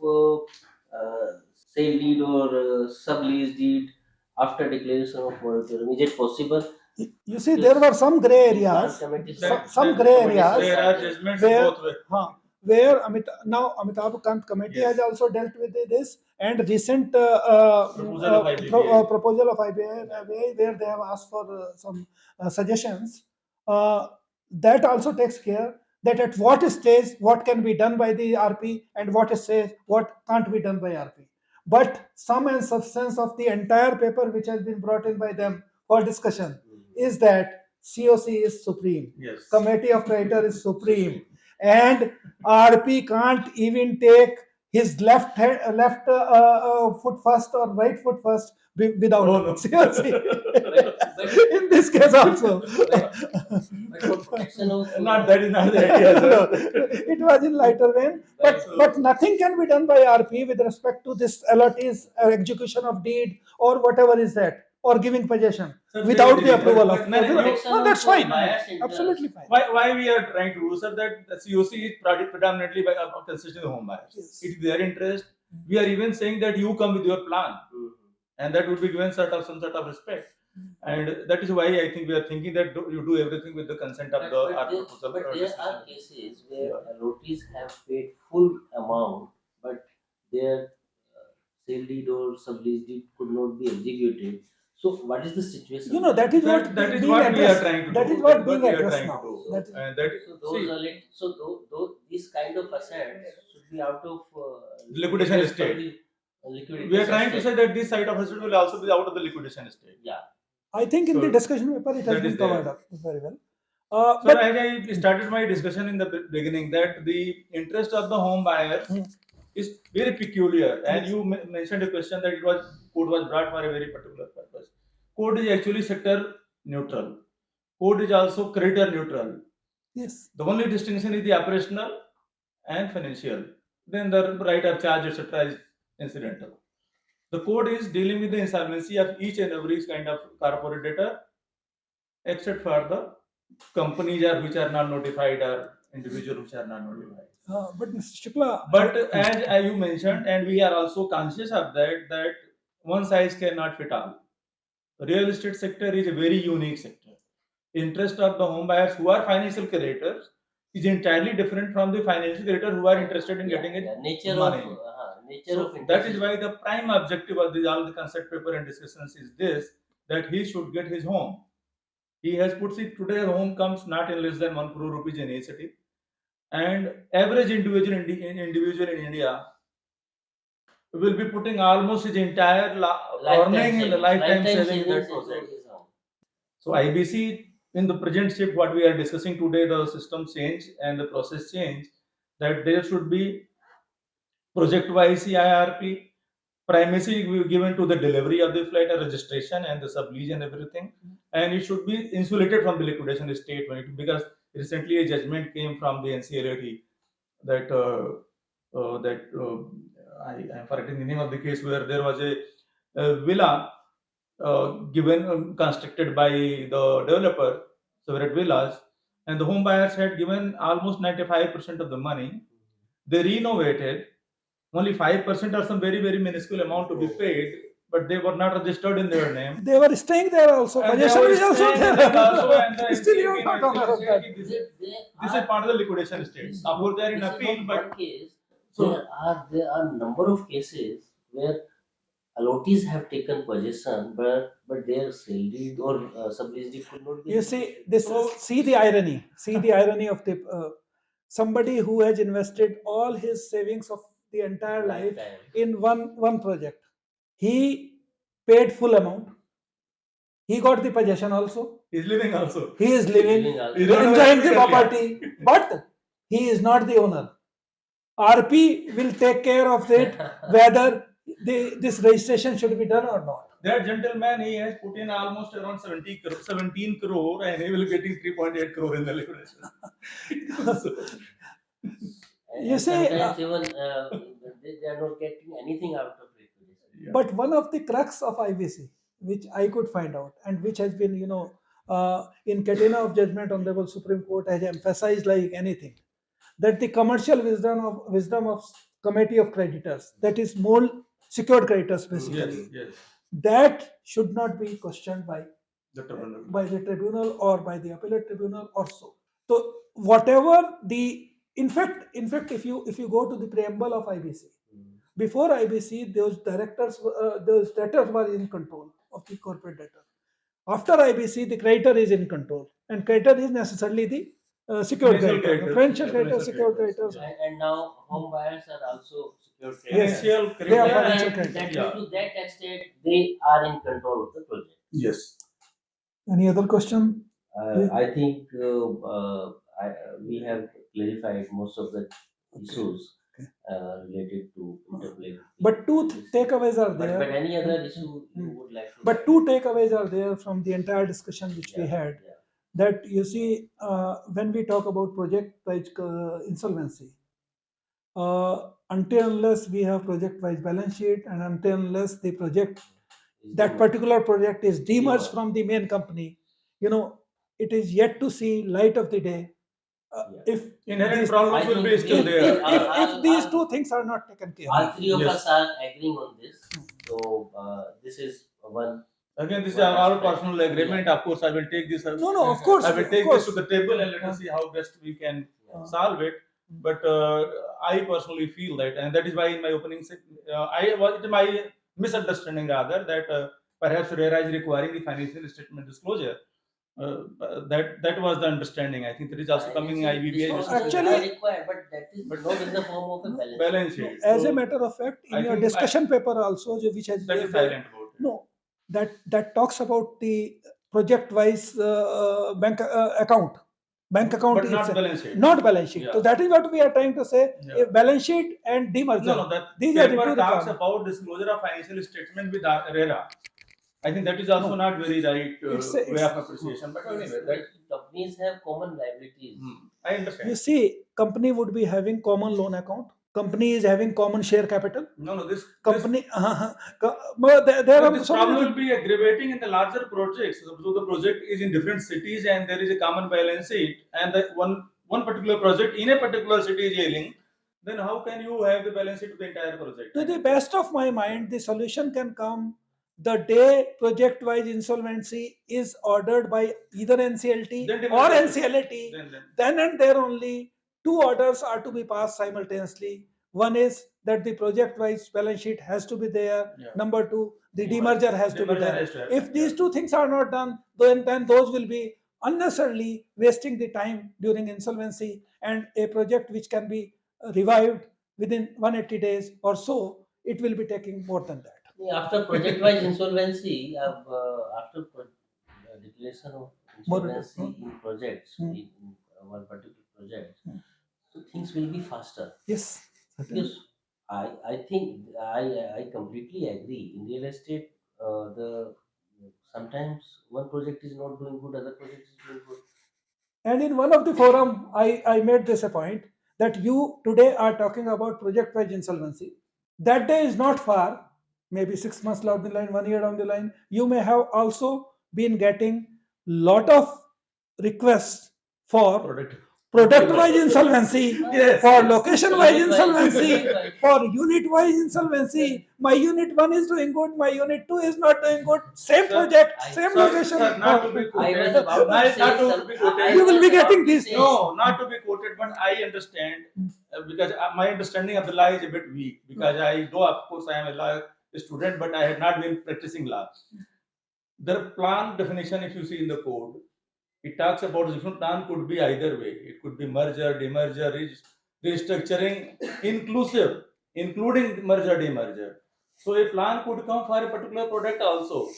sale deed or sublease deed after declaration of moratorium? Is it possible You see, there were some gray areas. Committee Some gray areas There are judgments where, both ways. where now Amitabh Kant committee Yes. has also dealt with this, and recent Proposal of IBBI. proposal of IBBI where they have asked for some suggestions. That also takes care that at what stage what can be done by the RP and what stage what can't be done by RP. But sum and substance of the entire paper which has been brought in by them for discussion is that COC is supreme. Yes. Committee of Creditor is supreme, and RP can't even take his left foot first or right foot first without COC. In this case also. But for protection of That is not the idea, No, sir. it was in lighter vein, but nothing can be done by RP with respect to this allottee's execution of deed or whatever is that, or giving possession Sir, without very the approval but of. no, no, No, that's fine. Bias interest. Absolutely fine. Why we are trying to do, sir, that the COC is predominantly by consisting of home buyers. Yes. It's their interest. We are even saying that you come with your plan, and that would be given some sort of respect. And that is why I think we are thinking that you do everything with the consent of the our proposal. But or there discussion. are cases where allottees have paid full amount, but their sale deed or sublease deed could not be executed. So what is the situation? You know, that is what That is being what we are addressed. trying to That do. is what That being we are addressed trying now. to do. That is- And that So those these kind of assets should be out of Liquidation estate. We are trying to say that this side of asset will also be out of the liquidation estate. Yeah. I think in So the discussion paper it has that been is there. covered up very well. So But as I started my discussion in the beginning, that the interest of the home buyer is very peculiar, and you mentioned a question that code was brought for a very particular purpose. Code is actually sector neutral. Code is also creditor neutral. yes, The only distinction is the operational and financial. Then the right of charge, etc., is incidental. The code is dealing with the insolvency of each and every kind of corporate debtor, except for the companies which are not notified or individuals which are not notified. but Mr. Shukla, But as you mentioned, and we are also conscious of that one size cannot fit all. Real estate sector is a very unique sector. Interest of the home buyers who are financial creditors is entirely different from the financial creditor who are interested in getting it nature money. of nature So of interest that is why the prime objective of all the concept paper and discussions is this, that he should get his home. He has put it today, home comes not in less than 1 crore rupees in a city, and average individual in India will be putting almost his entire earning in the lifetime saving in that project. So IBC in the present shape, what we are discussing today, the system change and the process change, that there should be project-wise CIRP, primacy given to the delivery of the flat, registration and the sublease and everything, and it should be insulated from the liquidation estate because recently a judgment came from the NCLT that I am forgetting the name of the case where there was a villa given constructed by the developer, separate villas, and the home buyers had given almost 95% of the money. They renovated, only 5% or some very minuscule amount to be paid, but they were not registered in their name. they were staying there also. And they Possession were is also staying there. there also, and the Still you NCLT are not aware of that. This is part of the liquidation state. Of course, they are in appeal, but case, so there are number of cases where allottees have taken possession, but their sale deed or sublease deed could not be. You see this. See the irony. See the irony of the somebody who has invested all his savings of the entire life in one project. He paid full amount. He got the possession also. he's living also. He is living, He's not enjoying the living property, but he is not the owner. RP will take care of it whether this registration should be done or not. That gentleman, he has put in almost around 17 crore, and he will getting 3.8 crore in the liquidation. You see, sometimes even they are not getting anything out of it. Yeah. but one of the crux of IBC, which I could find out, and which has been, in Catena of Judgment, Honorable Supreme Court has emphasized like anything, that the commercial wisdom of Committee of Creditors, that is more secured creditors basically, Yes. that should not be questioned by The tribunal. by the tribunal or by the appellate tribunal or so. So whatever the in fact, if you go to the preamble of IBC, before IBC, those those debtors were in control of the corporate debtor. After IBC, the creditor is in control, and creditor is necessarily the secured Financial creditor, creditors, financial yeah, creditor, financial secured creditors, creditors. And now home buyers are also secured Yes, creditors. Financial they are creditor financial and creditors. That to that extent, they are in control of the project. yes. Any other question? I think we have clarified most of the issues related to interplay. But two takeaways are But there. any other issue you would like to? But two takeaways are there from the entire discussion which we had. Yeah. That you see, when we talk about project wise insolvency, until unless we have project wise balance sheet, and until unless the project, that particular project is demerged from the main company, it is yet to see light of the day. If Inherent these problems I will be think still we- there. if these two things are not taken care All of. three of Yes. us are agreeing on this. So this is one. Again, this is One our aspect. personal agreement. Of course, I will take this. No, of course, I will of take course. this to the table and let us see how best we can solve it. But I personally feel that, and that is why in my opening, it my misunderstanding rather that perhaps RERA is requiring the financial statement disclosure. That was the understanding. I think that is also coming in IBBI. So discussion. actually- are required, but that is not in the form of a balance. Balance No, sheet. as a So matter of fact, in I your think discussion paper also, which has that is silent about it. no, that talks about the project wise bank account, But not itself, balance sheet. not balance sheet. Yeah. So that is what we are trying to say. Yeah. A balance sheet and demerger. No, that These are the paper two talks requirements. about disclosure of financial statement with RERA. I think that is also not very right way of appreciation. But anyway, that Companies have common liabilities. I understand. You see, company would be having common loan account. Company is having common share capital. No, this Company, there are this so problem many will be aggravating in the larger projects. So the project is in different cities and there is a common balance sheet, and that one particular project in a particular city is ailing. Then how can you have the balance sheet of the entire project? To the best of my mind, the solution can come the day project wise insolvency is ordered by either NCLT Then or demerger. NCLT. Then. Then and there only two orders are to be passed simultaneously. One is that the project wise balance sheet has to be there. Yeah. Number two, the demerger has to be Demerger there. has to happen, If these yeah. two things are not done, then those will be unnecessarily wasting the time during insolvency, and a project which can be revived within 180 days or so, it will be taking more than that. After project-wise insolvency, after declaration of insolvency in projects, in one particular project, so things will be faster. Yes. Because I think I completely agree. In real estate, sometimes one project is not doing good, other project is doing good. And in one of the forum, I made this a point that you today are talking about project-wise insolvency. That day is not far, maybe 6 months down the line, 1 year down the line. You may have also been getting lot of requests for product-wise insolvency, Yes. for location-wise Unit-wise, insolvency, unit-wise. for unit-wise insolvency. My unit 1 is doing good, my unit 2 is not doing good. Same Sir, project, same Sir, location. sir, not to be I quoted. was about to Not say to some- be quoted. I You will was be getting about to this. say- No, not to be quoted, but I understand because my understanding of the law is a bit weak. Because I know, of course, I am a law student, but I had not been practicing law. The plan definition, if you see in the code, it talks about the different plan could be either way. It could be merger, demerger, restructuring, inclusive, including merger, demerger. So a plan could come for a particular product also.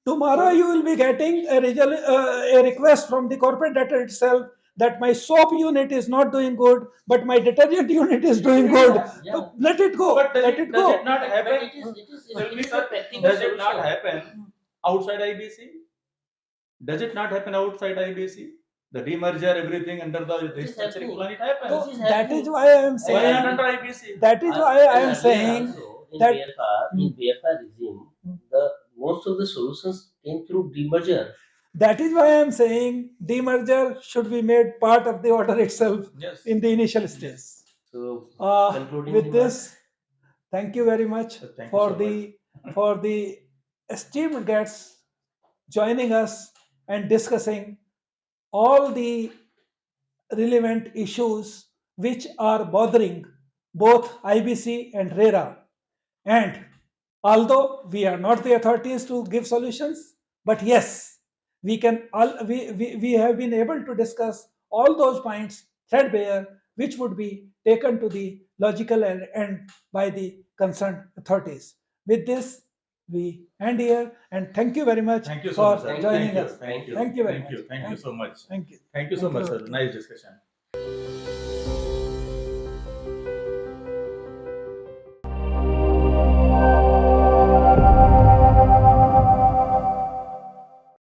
Tomorrow you will be getting a request from the corporate debtor itself that my soap unit is not doing good, but my detergent unit is doing good. Yeah. So let it go. But does Let it it go. not But happen? it is Sir, a practical does it not solution. happen outside IBC? Does it not happen outside IBC? The demerger, everything under the is restructuring happening. plan, it happens. So This is that happening. is why I am Why not saying. under IBC? That is why I am saying Also, in that- BFR regime, the most of the solutions came through demerger. that is why I am saying demerger should be made part of the order itself Yes. in the initial stage. So concluding With remarks. this, thank you very much Thank you for so the esteemed guests joining us and discussing all the relevant issues which are bothering both IBC and RERA. And although we are not the authorities to give solutions, but yes, we can we have been able to discuss all those points threadbare, which would be taken to the logical end by the concerned authorities. With this, we end here, and thank you very much Thank you so for much, sir. joining Thank you. us. Thank you. Thank you very Thank you. much. Thank you so much. Thank you. Thank you so Thank much, you. sir. Nice discussion.